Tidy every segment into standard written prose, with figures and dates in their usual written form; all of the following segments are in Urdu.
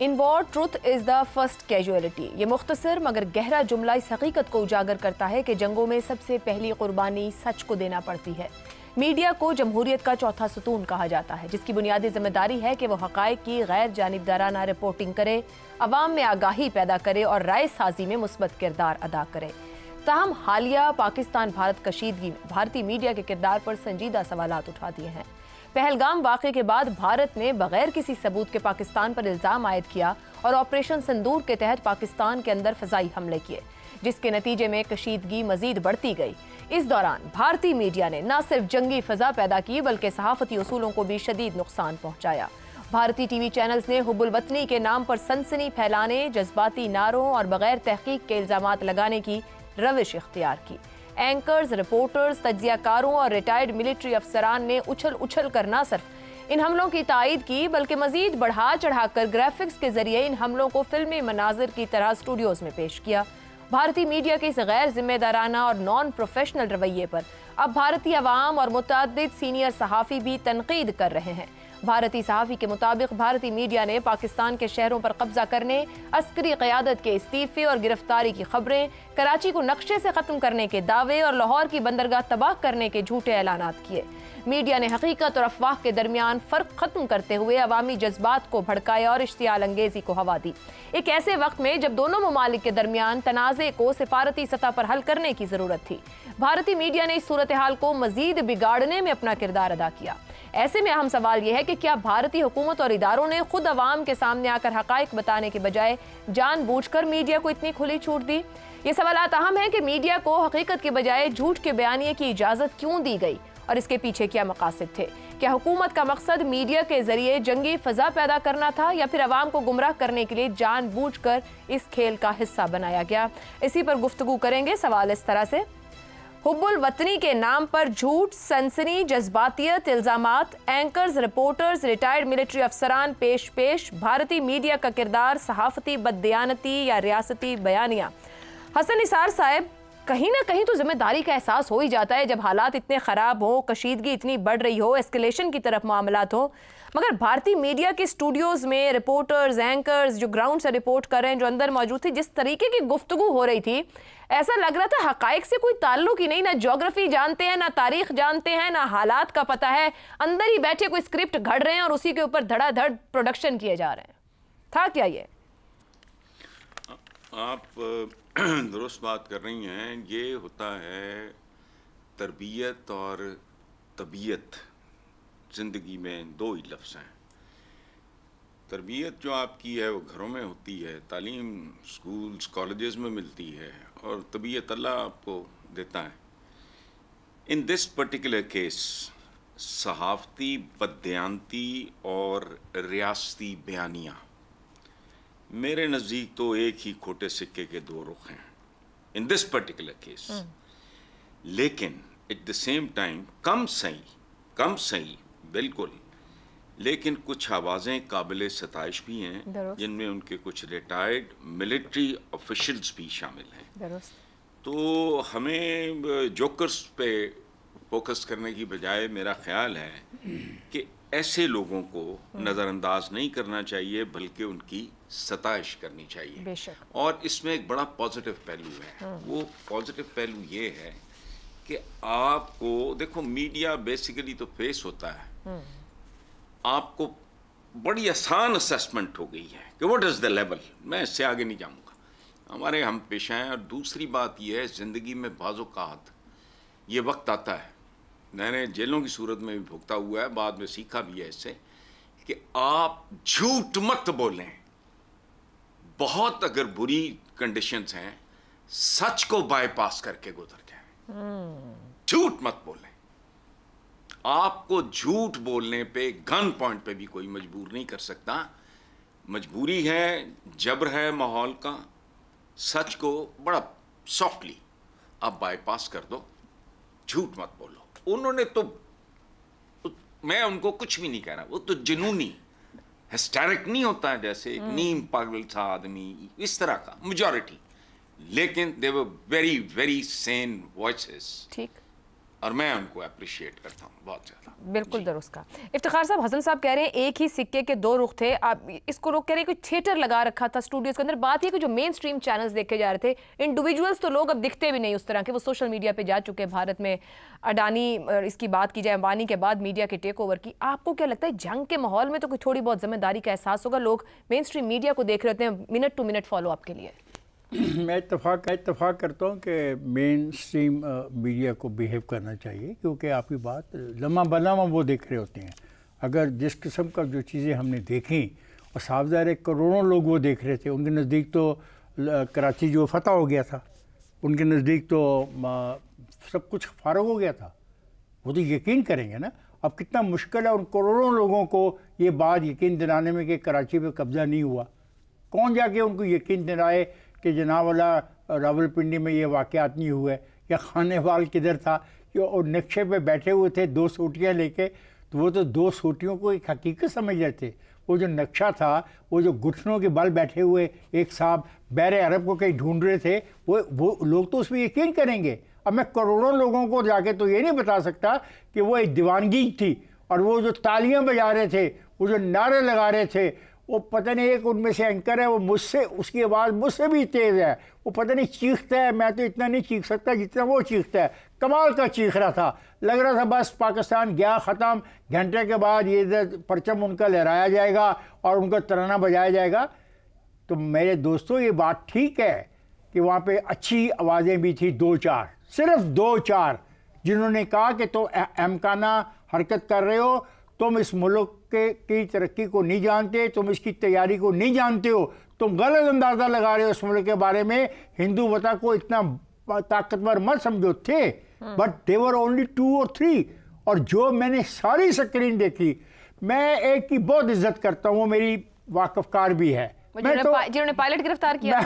In war, truth is the first casualty. یہ مختصر مگر گہرا جملہ اس حقیقت کو اجاگر کرتا ہے کہ جنگوں میں سب سے پہلی قربانی سچ کو دینا پڑتی ہے۔ میڈیا کو جمہوریت کا چوتھا ستون کہا جاتا ہے، جس کی بنیادی ذمہ داری ہے کہ وہ حقائق کی غیر جانبدارانہ رپورٹنگ کرے، عوام میں آگاہی پیدا کرے اور رائے سازی میں مثبت کردار ادا کرے۔ تاہم حالیہ پاکستان بھارت کشیدگی میں بھارتی میڈیا کے کردار پر سنجیدہ سوالات اٹھا دیے ہیں۔ پہلگام واقعے کے بعد بھارت نے بغیر کسی ثبوت کے پاکستان پر الزام عائد کیا اور آپریشن سندور کے تحت پاکستان کے اندر فضائی حملے کیے، جس کے نتیجے میں کشیدگی مزید بڑھتی گئی۔ اس دوران بھارتی میڈیا نے نہ صرف جنگی فضا پیدا کی بلکہ صحافتی اصولوں کو بھی شدید نقصان پہنچایا۔ بھارتی ٹی وی چینلز نے حب الوطنی کے نام پر سنسنی پھیلانے، جذباتی نعروں اور بغیر تحقیق کے الزامات لگانے کی روش اختیار کی۔ اینکرز، رپورٹرز، تجزیہ کاروں اور ریٹائرڈ ملٹری افسران نے اچھل کر نہ صرف ان حملوں کی تائید کی بلکہ مزید بڑھا چڑھا کر گرافکس کے ذریعے ان حملوں کو فلمی مناظر کی طرح اسٹوڈیوز میں پیش کیا۔ بھارتی میڈیا کے اس غیر ذمہ دارانہ اور نان پروفیشنل رویے پر اب بھارتی عوام اور متعدد سینئر صحافی بھی تنقید کر رہے ہیں۔ بھارتی صحافی کے مطابق بھارتی میڈیا نے پاکستان کے شہروں پر قبضہ کرنے، عسکری قیادت کے استعفے اور گرفتاری کی خبریں، کراچی کو نقشے سے ختم کرنے کے دعوے اور لاہور کی بندرگاہ تباہ کرنے کے جھوٹے اعلانات کیے۔ میڈیا نے حقیقت اور افواہ کے درمیان فرق ختم کرتے ہوئے عوامی جذبات کو بھڑکایا اور اشتعال انگیزی کو ہوا دی، ایک ایسے وقت میں جب دونوں ممالک کے درمیان تنازع کو سفارتی سطح پر حل کرنے کی ضرورت تھی۔ بھارتی میڈیا نے اس صورتحال کو مزید بگاڑنے میں اپنا کردار ادا کیا۔ ایسے میں اہم سوال یہ ہے کہ کیا بھارتی حکومت اور اداروں نے خود عوام کے سامنے آ کر حقائق بتانے کے بجائے جان بوجھ کر میڈیا کو اتنی کھلی چھوٹ دی؟ یہ سوالات اہم ہیں کہ میڈیا کو حقیقت کے بجائے جھوٹ کے بیانیے کی اجازت کیوں دی گئی اور اس کے پیچھے کیا مقاصد تھے؟ کیا حکومت کا مقصد میڈیا کے ذریعے جنگی فضا پیدا کرنا تھا یا پھر عوام کو گمراہ کرنے کے لیے جان بوجھ کر اس کھیل کا حصہ بنایا گیا؟ اسی پر گفتگو کریں گے۔ سوال اس طرح سے: حب الوطنی کے نام پر جھوٹ، سنسنی، جذباتیت، الزامات، اینکرز، رپورٹرز، ریٹائرڈ ملٹری افسران پیش بھارتی میڈیا کا کردار صحافتی بددیانتی یا ریاستی بیانیہ۔ حسن نثار صاحب، کہیں نہ کہیں تو ذمہ داری کا احساس ہو ہی جاتا ہے جب حالات اتنے خراب ہوں، کشیدگی اتنی بڑھ رہی ہو، ایسکیلیشن کی طرف معاملات ہوں، مگر بھارتی میڈیا کے اسٹوڈیوز میں رپورٹرز، اینکرز جو گراؤنڈ سے رپورٹ کر رہے ہیں، جو اندر موجود تھے، جس طریقے کی گفتگو ہو رہی تھی، ایسا لگ رہا تھا حقائق سے کوئی تعلق ہی نہیں، نہ جغرافی جانتے ہیں، نہ تاریخ جانتے ہیں، نہ حالات کا پتہ ہے، اندر ہی بیٹھے کوئی اسکرپٹ گھڑ رہے ہیں اور اسی کے اوپر دھڑا دھڑ پروڈکشن کیے جا رہے ہیں۔ تھا کیا یہ؟ آپ درست بات کر رہی ہیں۔ یہ ہوتا ہے تربیت اور طبیعت، زندگی میں دو ہی لفظ ہیں۔ تربیت جو آپ کی ہے وہ گھروں میں ہوتی ہے، تعلیم سکولز کالجز میں ملتی ہے، اور طبیعت اللہ آپ کو دیتا ہے۔ ان دس پرٹیکولر کیس صحافتی بددیانتی اور ریاستی بیانیہ میرے نزدیک تو ایک ہی کھوٹے سکے کے دو رخ ہیں ان دس پرٹیکولر کیس، لیکن ایٹ دا سیم ٹائم کم صحیح بالکل، لیکن کچھ آوازیں قابل ستائش بھی ہیں جن میں ان کے کچھ ریٹائرڈ ملٹری آفیشلز بھی شامل ہیں۔ تو ہمیں جوکرز پہ فوکس کرنے کی بجائے میرا خیال ہے کہ ایسے لوگوں کو نظر انداز نہیں کرنا چاہیے بلکہ ان کی ستائش کرنی چاہیے۔ اور اس میں ایک بڑا پازیٹیو پہلو ہے، وہ پازیٹیو پہلو یہ ہے کہ آپ کو دیکھو، میڈیا بیسیکلی تو فیس ہوتا ہے، آپ کو بڑی آسان اسیسمنٹ ہو گئی ہے کہ واٹ از دا لیول، میں اس سے آگے نہیں جاؤں گا، ہمارے ہم پیشہ ہیں۔ اور دوسری بات یہ ہے، زندگی میں بعض اوقات یہ وقت آتا ہے، میں نے جیلوں کی صورت میں بھی بھگتا ہوا ہے، بعد میں سیکھا بھی ہے اس سے، کہ آپ جھوٹ مت بولیں۔ بہت اگر بری کنڈیشنز ہیں، سچ کو بائی پاس کر کے گزر جائیں، جھوٹ مت بولیں۔ آپ کو جھوٹ بولنے پہ گن پوائنٹ پہ بھی کوئی مجبور نہیں کر سکتا، مجبوری ہے، جبر ہے ماحول کا، سچ کو بڑا سافٹلی آپ بائی پاس کر دو، جھوٹ مت بولو۔ انہوں نے تو، میں ان کو کچھ بھی نہیں کہہ رہا، وہ تو جنونی ہسٹیرک نہیں ہوتا ہے جیسے نیم پاگل تھا آدمی، اس طرح کا میجورٹی، لیکن they were very very sane voices. ٹھیک، اور میں ان کو اپریشیٹ کرتا ہوں بہت زیادہ. بالکل درست کا. افتخار صاحب، حسن صاحب کہہ رہے ہیں ایک ہی سکے کے دو رخ تھے. آپ اس کو لوگ کہہ رہے ہیں کوئی تھیٹر لگا رکھا تھا اسٹوڈیوز کے اندر. بات یہ کہ جو مین سٹریم چینلز دیکھے جا رہے تھے، انڈیویجولز تو لوگ اب دکھتے بھی نہیں اس طرح کے، وہ سوشل میڈیا پہ جا چکے ہیں. بھارت میں اڈانی، اس کی بات کی جائے امبانی کے بعد میڈیا کے ٹیک اوور کی، آپ کو کیا لگتا ہے جنگ کے ماحول میں تو کوئی تھوڑی بہت ذمہ داری کا احساس ہوگا؟ لوگ مین سٹریم میڈیا کو دیکھ رہے ہوتے ہیں minute to minute follow up کے لیے. میں اتفاق کرتا ہوں کہ مین اسٹریم میڈیا کو بیہیو کرنا چاہیے، کیونکہ آپ کی بات لمحہ بلمحہ وہ دیکھ رہے ہوتے ہیں. اگر جس قسم کا جو چیزیں ہم نے دیکھیں، اور صاف ظاہر ہے کروڑوں لوگ وہ دیکھ رہے تھے. ان کے نزدیک تو کراچی جو فتح ہو گیا تھا، ان کے نزدیک تو سب کچھ فارغ ہو گیا تھا. وہ تو یقین کریں گے نا. اب کتنا مشکل ہے ان کروڑوں لوگوں کو یہ بات یقین دلانے میں کہ کراچی پہ قبضہ نہیں ہوا. کون جا کے ان کو یقین دلائے کہ جناب والا راول پنڈی میں یہ واقعات نہیں ہوئے، یا خانے وال کدھر تھا، اور نقشے پہ بیٹھے ہوئے تھے 2 سوٹیاں لے کے، تو وہ تو 2 سوٹیوں کو ایک حقیقت سمجھ رہے تھے. وہ جو نقشہ تھا، وہ جو گھٹنوں کے بل بیٹھے ہوئے ایک صاحب بحر عرب کو کہیں ڈھونڈ رہے تھے، وہ لوگ تو اس پہ یقین کریں گے. اب میں کروڑوں لوگوں کو جا کے تو یہ نہیں بتا سکتا کہ وہ ایک دیوانگی تھی، اور وہ جو تالیاں بجا رہے تھے، وہ جو نعرے لگا رہے تھے، وہ پتہ نہیں ایک ان میں سے اینکر ہے، وہ مجھ سے، اس کی آواز مجھ سے بھی تیز ہے، وہ پتہ نہیں چیختا ہے، میں تو اتنا نہیں چیخ سکتا جتنا وہ چیختا ہے. کمال کا چیخ رہا تھا. لگ رہا تھا بس پاکستان گیا ختم، گھنٹے کے بعد یہ پرچم ان کا لہرایا جائے گا اور ان کا ترانہ بجایا جائے گا. تو میرے دوستوں یہ بات ٹھیک ہے کہ وہاں پہ اچھی آوازیں بھی تھیں، 2-4، صرف 2-4، جنہوں نے کہا کہ تم احمقانہ حرکت کر رہے ہو، تم اس ملک کی ترقی کو نہیں جانتے، تم اس کی تیاری کو نہیں جانتے ہو، تم غلط اندازہ لگا رہے ہو اس ملک کے بارے میں، ہندو وطن کو اتنا طاقتور مت سمجھو. تھے بٹ دے ور اونلی 2 اور 3. اور جو میں نے ساری سکرین دیکھی، میں ایک کی بہت عزت کرتا ہوں، وہ میری واقف کار بھی ہے، جنہوں نے پائلٹ گرفتار کیا.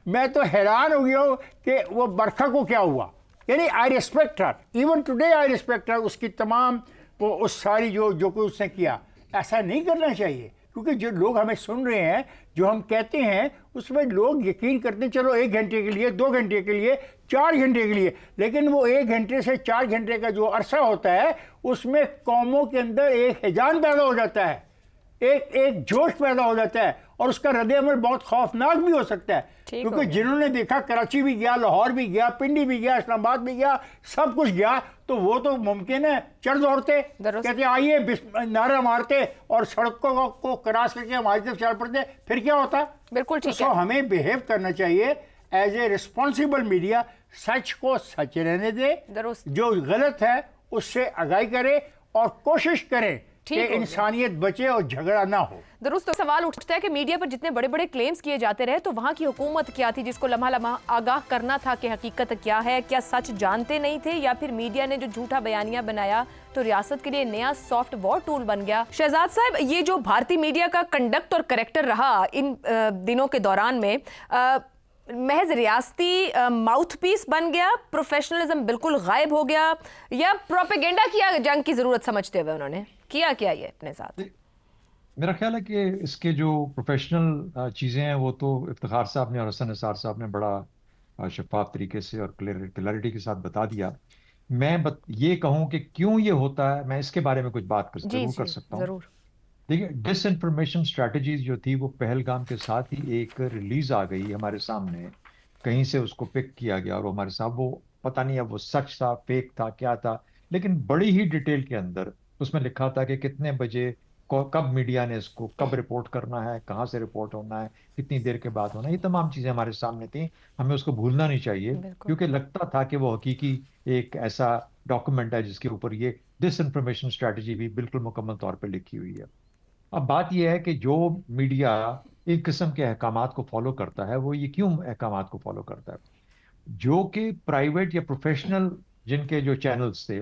میں تو حیران ہو گیا ہوں کہ وہ برکھا کو کیا ہوا. یعنی I respect her, even today I respect her. اس کی تمام وہ اس ساری جو کچھ اس نے کیا، ایسا نہیں کرنا چاہیے. کیونکہ جو لوگ ہمیں سن رہے ہیں، جو ہم کہتے ہیں، اس میں لوگ یقین کرتے ہیں چلو 1 گھنٹے کے لیے، 2 گھنٹے کے لیے، 4 گھنٹے کے لیے. لیکن وہ 1 گھنٹے سے 4 گھنٹے کا جو عرصہ ہوتا ہے، اس میں قوموں کے اندر ایک ہیجان پیدا ہو جاتا ہے، ایک جوش پیدا ہو جاتا ہے، اور اس کا رد عمل بہت خوفناک بھی ہو سکتا ہے. کیونکہ جنہوں نے دیکھا کراچی بھی گیا، لاہور بھی گیا، پنڈی بھی گیا، اسلام آباد بھی گیا، سب کچھ گیا، تو وہ تو ممکن ہے چڑھ دوڑتے، کہتے آئیے نعرہ مارتے اور سڑکوں کو کراس کر کے ہماری طرف چل پڑتے، پھر کیا ہوتا. بالکل ٹھیک ہے. ہمیں بیہیو کرنا چاہیے ایز اے رسپانسیبل میڈیا. سچ کو سچ رہنے دے، جو غلط ہے اس سے آگاہی کرے، اور کوشش کریں کہ انسانیت بچے اور جھگڑا نہ ہو. درست. سوال اٹھتا ہے کہ میڈیا پر جتنے بڑے بڑے کلیمز کیے جاتے رہے، تو وہاں کی حکومت کیا تھی جس کو لمحہ لمحہ آگاہ کرنا تھا کہ حقیقت کیا ہے؟ کیا سچ جانتے نہیں تھے، یا پھر میڈیا نے جو جھوٹا بیانیہ بنایا تو ریاست کے لیے نیا سافٹ وار ٹول بن گیا؟ شہزاد صاحب، یہ جو بھارتی میڈیا کا کنڈکٹ اور کریکٹر رہا ان دنوں کے دوران میں، محض ریاستی ماؤتھ پیس بن گیا، پروفیشنلزم بالکل غائب ہو گیا، یا پروپیگنڈا کیا جنگ کی ضرورت سمجھتے ہوئے انہوں نے کیا یہ اپنے ساتھ؟ میرا خیال ہے کہ اس کے جو پروفیشنل چیزیں ہیں وہ تو افتخار صاحب نے اور حسن نثار صاحب نے بڑا شفاف طریقے سے اور کلیئرٹی کے ساتھ بتا دیا. میں یہ کہوں کہ کیوں یہ ہوتا ہے، میں اس کے بارے میں کچھ بات ضرور کر سکتا ہوں. دیکھیں، ڈس انفارمیشن اسٹریٹجیز جو تھی وہ پہلگام کے ساتھ ہی ایک ریلیز آ گئی ہمارے سامنے، کہیں سے اس کو پک کیا گیا، اور ہمارے ساتھ وہ پتہ نہیں اب وہ سچ تھا، فیک تھا، کیا تھا، لیکن بڑی ہی ڈیٹیل کے اندر اس میں لکھا تھا کہ کتنے بجے، کب میڈیا نے اس کو کب رپورٹ کرنا ہے، کہاں سے رپورٹ ہونا ہے، کتنی دیر کے بعد ہونا ہے. یہ تمام چیزیں ہمارے سامنے تھیں. ہمیں اس کو بھولنا نہیں چاہیے، کیونکہ لگتا تھا کہ وہ حقیقی ایک ایسا ڈاکومنٹ ہے جس کے اوپر یہ ڈس انفارمیشن اسٹریٹجی بھی بالکل مکمل طور پہ لکھی ہوئی ہے. اب بات یہ ہے کہ جو میڈیا ایک قسم کے احکامات کو فالو کرتا ہے، وہ یہ کیوں احکامات کو فالو کرتا ہے؟ جو کہ پرائیویٹ یا پروفیشنل جن کے جو چینلز تھے،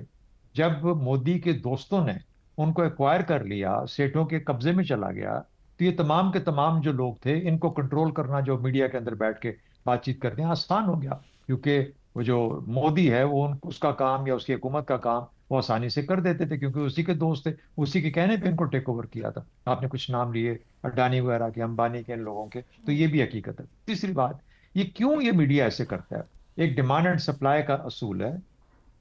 جب مودی کے دوستوں نے ان کو ایکوائر کر لیا، سیٹوں کے قبضے میں چلا گیا، تو یہ تمام کے تمام جو لوگ تھے ان کو کنٹرول کرنا، جو میڈیا کے اندر بیٹھ کے بات چیت کرتے ہیں، آسان ہو گیا. کیونکہ وہ جو مودی ہے وہ اس کا کام یا اس کی حکومت کا کام وہ آسانی سے کر دیتے تھے، کیونکہ اسی کے دوست تھے، اسی کے کہنے پہ ان کو ٹیک اوور کیا تھا. آپ نے کچھ نام لیے اڈانی وغیرہ کے، امبانی کے، ان لوگوں کے، تو یہ بھی حقیقت ہے. تیسری بات، یہ کیوں یہ میڈیا ایسے کرتا ہے؟ ایک ڈیمانڈ اینڈ سپلائی کا اصول ہے.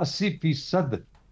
80%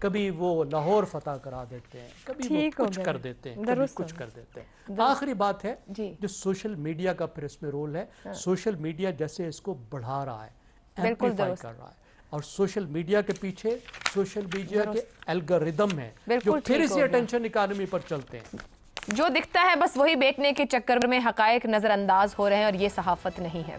کبھی وہ لاہور فتح کرا دیتے ہیں، کبھی وہ کچھ کر دیتے ہیں، کبھی کچھ کر دیتے ہیں۔ آخری بات ہے جو سوشل میڈیا کا پھر اس میں رول ہے، سوشل میڈیا جیسے اس کو بڑھا رہا ہے، ایمپلیفائی کر رہا ہے، اور سوشل میڈیا کے پیچھے سوشل میڈیا کے الگوریدم ہیں جو پھر اسی اٹینشن اکانومی پر چلتے ہیں۔ جو دکھتا ہے بس وہی بیچنے کے چکر میں حقائق نظر انداز ہو رہے ہیں، اور یہ صحافت نہیں ہے۔